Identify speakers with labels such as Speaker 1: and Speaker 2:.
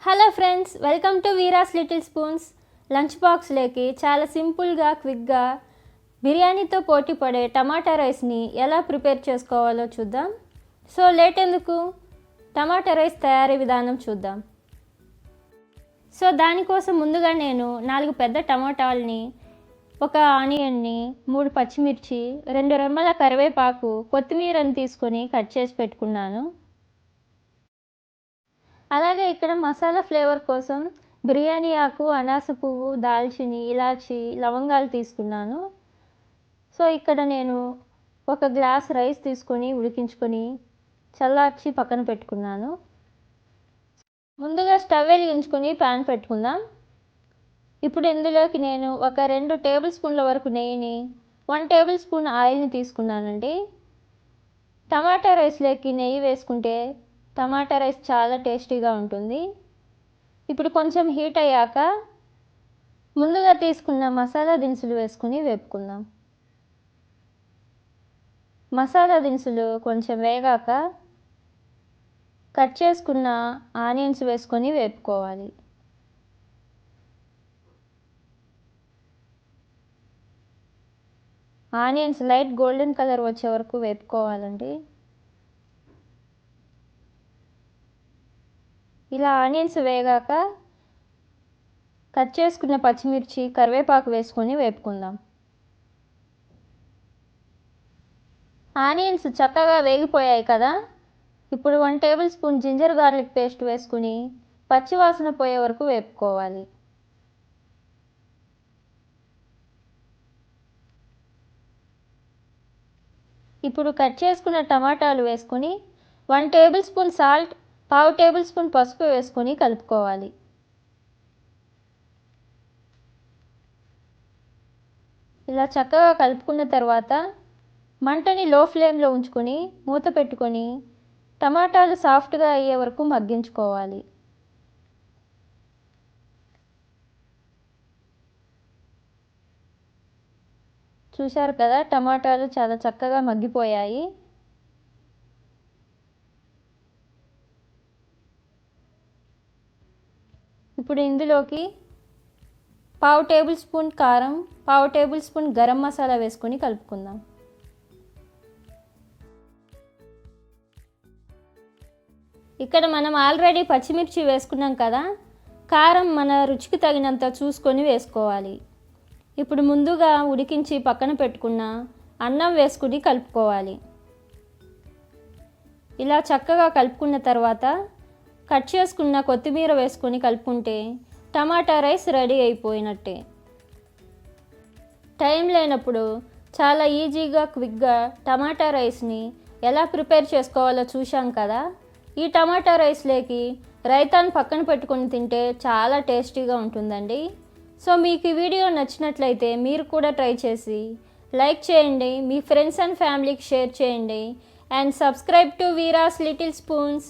Speaker 1: Hello friends, welcome to Veera's little spoons. Lunch బాక్స్లోకి చాలా సింపుల్గా క్విక్గా బిర్యానీతో పోటీ పడే టమాటా రైస్ని ఎలా ప్రిపేర్ చేసుకోవాలో చూద్దాం. సో లేట్ ఎందుకు, టమాటా రైస్ తయారీ విధానం చూద్దాం. సో దానికోసం ముందుగా నేను 4 పెద్ద టమాటాలని, 1 ఆనియన్ని, 3 పచ్చిమిర్చి, 2 రెమ్మల కరివేపాకు, కొత్తిమీరని తీసుకొని కట్ చేసి పెట్టుకున్నాను. అలాగే ఇక్కడ మసాలా ఫ్లేవర్ కోసం బిర్యానీ ఆకు, అనాస పువ్వు, దాల్చిని, ఇలాచి, లవంగాలు తీసుకున్నాను. సో ఇక్కడ నేను 1 గ్లాస్ రైస్ తీసుకొని ఉడికించుకొని చల్లార్చి పక్కన పెట్టుకున్నాను. ముందుగా స్టవ్ వెలిగించుకొని ప్యాన్ పెట్టుకుందాం. ఇప్పుడు ఇందులోకి నేను 2 టేబుల్ స్పూన్ల వరకు నెయ్యిని, 1 టేబుల్ స్పూన్ ఆయిల్ని తీసుకున్నానండి. టమాటా రైస్లోకి నెయ్యి వేసుకుంటే టమాటా రైస్ చాలా టేస్టీగా ఉంటుంది. ఇప్పుడు కొంచెం హీట్ అయ్యాక ముందుగా తీసుకున్న మసాలా దినుసులు వేసుకుని వేపుకుందాం. మసాలా దినుసులు కొంచెం వేగాక కట్ చేసుకున్న ఆనియన్స్ వేసుకొని వేపుకోవాలి. ఆనియన్స్ లైట్ గోల్డెన్ కలర్ వచ్చే వరకు వేపుకోవాలండి. ఇలా ఆనియన్స్ వేగాక కట్ చేసుకున్న పచ్చిమిర్చి, కరివేపాకు వేసుకొని వేపుకుందాం. ఆనియన్స్ చక్కగా వేగిపోయాయి కదా. ఇప్పుడు 1 tablespoon ginger garlic paste వేసుకుని పచ్చివాసన పోయే వరకు వేపుకోవాలి. ఇప్పుడు కట్ చేసుకున్న టమాటాలు వేసుకొని 1 table spoon salt, 1/2 table spoon పసుపు వేసుకొని కలుపుకోవాలి. ఇలా చక్కగా కలుపుకున్న తర్వాత మంటని లో ఫ్లేమ్లో ఉంచుకొని మూత పెట్టుకొని టమాటాలు సాఫ్ట్గా అయ్యే వరకు మగ్గించుకోవాలి. చూశారు కదా, టమాటాలు చాలా చక్కగా మగ్గిపోయాయి. ఇప్పుడు ఇందులోకి 1/2 టేబుల్ స్పూన్ కారం, 1/2 టేబుల్ స్పూన్ గరం మసాలా వేసుకొని కలుపుకుందాం. ఇక్కడ మనం ఆల్రెడీ పచ్చిమిర్చి వేసుకున్నాం కదా, కారం మన రుచికి తగినంత చూసుకొని వేసుకోవాలి. ఇప్పుడు ముందుగా ఉడికించి పక్కన పెట్టుకున్న అన్నం వేసుకుని కలుపుకోవాలి. ఇలా చక్కగా కలుపుకున్న తర్వాత కట్ చేసుకున్న కొత్తిమీర వేసుకొని కలుపుకుంటే టమాటా రైస్ రెడీ అయిపోయినట్టే. టైం లేనప్పుడు చాలా ఈజీగా క్విక్గా టమాటా రైస్ని ఎలా ప్రిపేర్ చేసుకోవాలో చూశాం కదా. ఈ టమాటా రైస్లోకి రైతాను పక్కన పెట్టుకొని తింటే చాలా టేస్టీగా ఉంటుందండి. సో మీకు ఈ వీడియో నచ్చినట్లయితే మీరు కూడా ట్రై చేసి లైక్ చేయండి, మీ ఫ్రెండ్స్ అండ్ ఫ్యామిలీకి షేర్ చేయండి, and subscribe to Veera's little spoons.